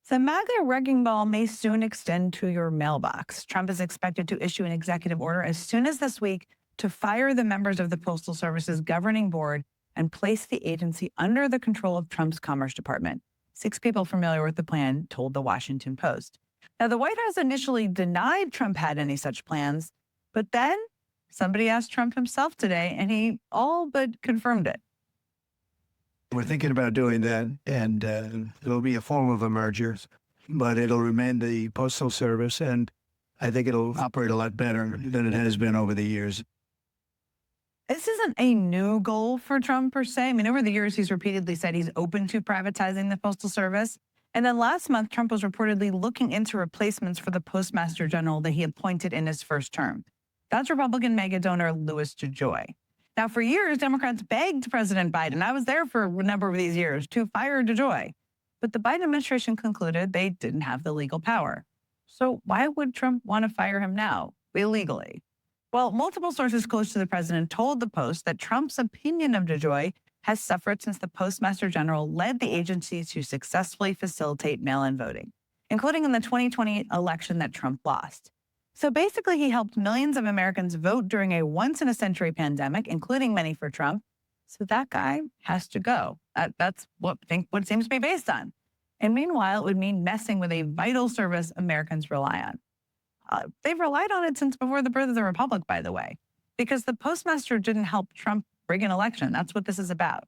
The MAGA wrecking ball may soon extend to your mailbox. Trump is expected to issue an executive order as soon as this week to fire the members of the Postal Service's governing board and place the agency under the control of Trump's Commerce Department. 6 people familiar with the plan told the Washington Post. Now, the White House initially denied Trump had any such plans, but then somebody asked Trump himself today, and he all but confirmed it. We're thinking about doing that, and it'll be a form of a merger, but it'll remain the Postal Service, and I think it'll operate a lot better than it has been over the years. This isn't a new goal for Trump per se. I mean, over the years, he's repeatedly said he's open to privatizing the Postal Service. And then last month, Trump was reportedly looking into replacements for the Postmaster General that he appointed in his first term. That's Republican mega donor Louis DeJoy. Now, for years, Democrats begged President Biden, I was there for a number of these years, to fire DeJoy. But the Biden administration concluded they didn't have the legal power. So why would Trump want to fire him now, illegally? Well, multiple sources close to the president told the Post that Trump's opinion of DeJoy has suffered since the Postmaster General led the agency to successfully facilitate mail-in voting, including in the 2020 election that Trump lost. So basically, he helped millions of Americans vote during a once-in-a-century pandemic, including many for Trump. So that guy has to go. That's what seems to be based on. And meanwhile, it would mean messing with a vital service Americans rely on. They've relied on it since before the birth of the Republic, by the way, because the postmaster didn't help Trump rig an election. That's what this is about.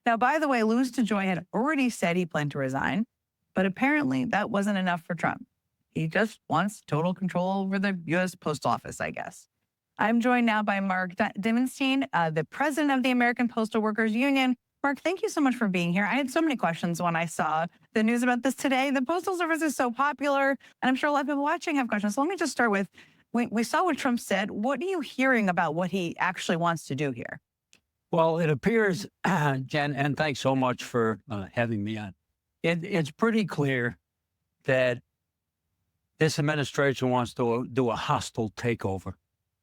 Now, by the way, Louis DeJoy had already said he planned to resign, but apparently that wasn't enough for Trump. He just wants total control over the U.S. Post Office, I guess. I'm joined now by Mark Dimondstein, the president of the American Postal Workers Union. Mark, thank you so much for being here. I had so many questions when I saw the news about this today. The Postal Service is so popular, and I'm sure a lot of people watching have questions. So let me just start with, we saw what Trump said. What are you hearing about what he actually wants to do here? Well, it appears, Jen, and thanks so much for having me on. It's pretty clear that this administration wants to do a hostile takeover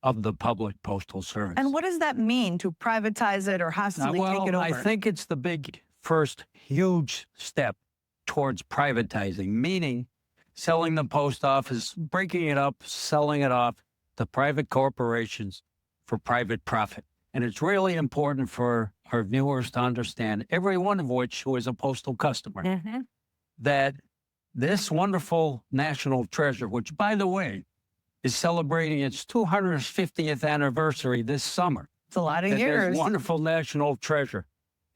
of the public postal service. And what does that mean, to privatize it or hostilely take it over? I think it's the big first huge step towards privatizing, meaning selling the post office, breaking it up, selling it off to private corporations for private profit. And it's really important for our viewers to understand, every one of which who is a postal customer, that this wonderful national treasure, which, by the way, is celebrating its 250th anniversary this summer. It's a lot of years. This wonderful national treasure,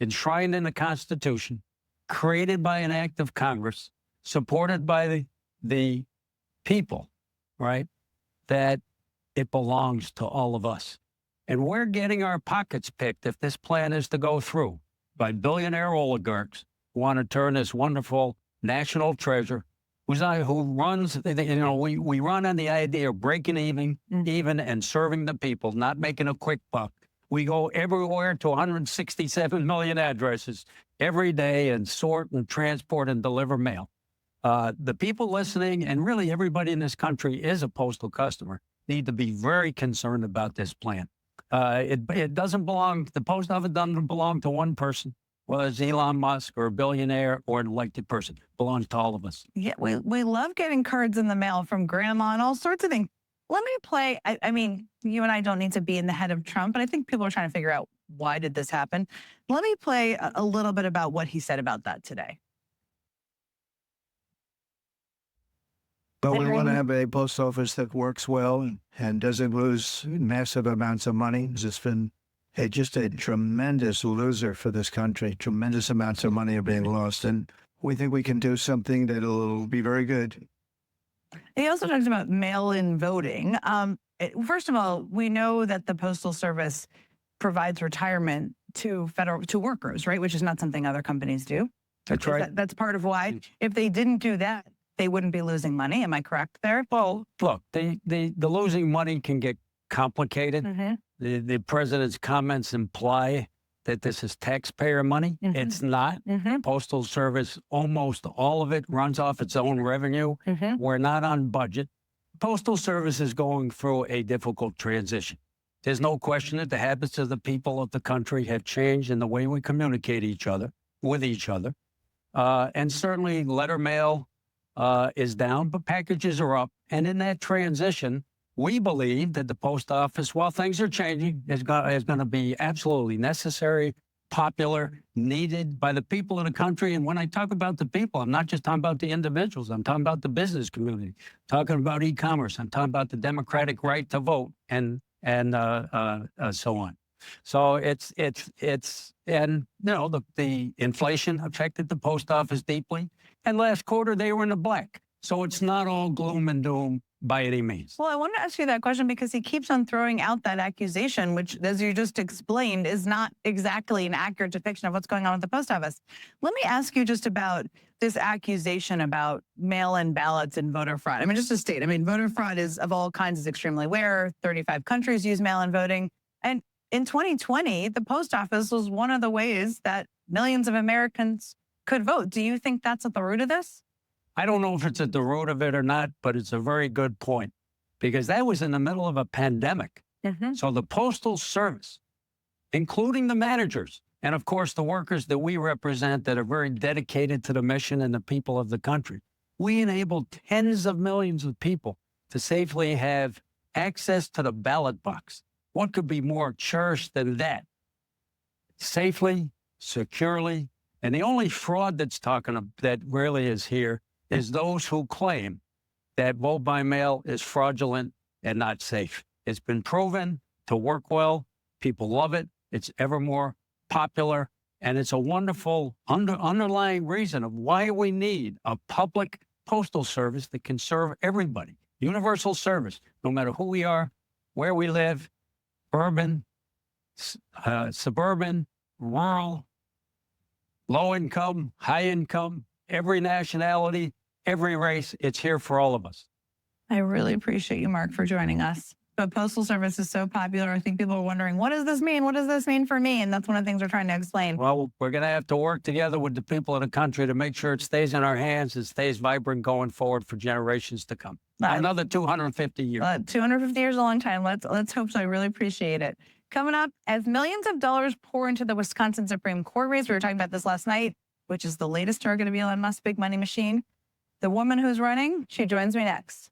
enshrined in the Constitution, created by an act of Congress, supported by the people, right? That it belongs to all of us. And we're getting our pockets picked if this plan is to go through by billionaire oligarchs who want to turn this wonderful national treasure, who runs, we run on the idea of breaking even and serving the people, not making a quick buck. We go everywhere to 167 million addresses every day and sort and transport and deliver mail. The people listening, and really everybody in this country is a postal customer, need to be very concerned about this plan. It doesn't belong, the post office doesn't belong to one person, whether it's Elon Musk or a billionaire or an elected person. It belongs to all of us. Yeah, we love getting cards in the mail from grandma and all sorts of things. Let me play, I mean, you and I don't need to be in the head of Trump, but I think people are trying to figure out, why did this happen? Let me play a little bit about what he said about that today. But we want to have a post office that works well and doesn't lose massive amounts of money. It's been just a tremendous loser for this country. Tremendous amounts of money are being lost. And we think we can do something that'll be very good. He also talks about mail-in voting. First of all, we know that the Postal Service provides retirement to workers, right? Which is not something other companies do. That's right. That's part of why, if they didn't do that, they wouldn't be losing money. Am I correct there? Well, look, the losing money can get complicated. The president's comments imply that this is taxpayer money. It's not. Postal Service, almost all of it runs off its own revenue. We're not on budget. Postal Service is going through a difficult transition. There's no question that the habits of the people of the country have changed in the way we communicate with each other. And certainly letter mail is down, but packages are up. And in that transition, we believe that the post office, while things are changing, is going to be absolutely necessary, popular, needed by the people of the country. And when I talk about the people, I'm not just talking about the individuals. I'm talking about the business community, talking about e-commerce. I'm talking about the democratic right to vote and so on. So the inflation affected the post office deeply. And last quarter, they were in the black. So it's not all gloom and doom by any means. Well, I want to ask you that question because he keeps on throwing out that accusation, which, as you just explained, is not exactly an accurate depiction of what's going on with the post office. Let me ask you just about this accusation about mail-in ballots and voter fraud. I mean, just to state, voter fraud is of all kinds is extremely rare. 35 countries use mail-in voting. And in 2020, the post office was one of the ways that millions of Americans could vote. Do you think that's at the root of this? I don't know if it's at the root of it or not, but it's a very good point because that was in the middle of a pandemic. So the Postal Service, including the managers, and of course the workers that we represent that are very dedicated to the mission and the people of the country, we enabled tens of millions of people to safely have access to the ballot box. What could be more cherished than that? Safely, securely, and the only fraud that really is here is those who claim that vote by mail is fraudulent and not safe. It's been proven to work well. People love it. It's ever more popular. And it's a wonderful underlying reason of why we need a public postal service that can serve everybody. Universal service, no matter who we are, where we live, urban, suburban, rural, low income, high income, every nationality, every race. It's here for all of us. I really appreciate you, Mark, for joining us. But Postal Service is so popular. I think people are wondering, what does this mean? What does this mean for me? And that's one of the things we're trying to explain. Well, we're going to have to work together with the people of the country to make sure it stays in our hands and stays vibrant going forward for generations to come. Another 250 years. 250 years is a long time. Let's hope so. I really appreciate it. Coming up, as millions of dollars pour into the Wisconsin Supreme Court race, we were talking about this last night, which is the latest target of Elon Musk's big money machine. The woman who's running, she joins me next.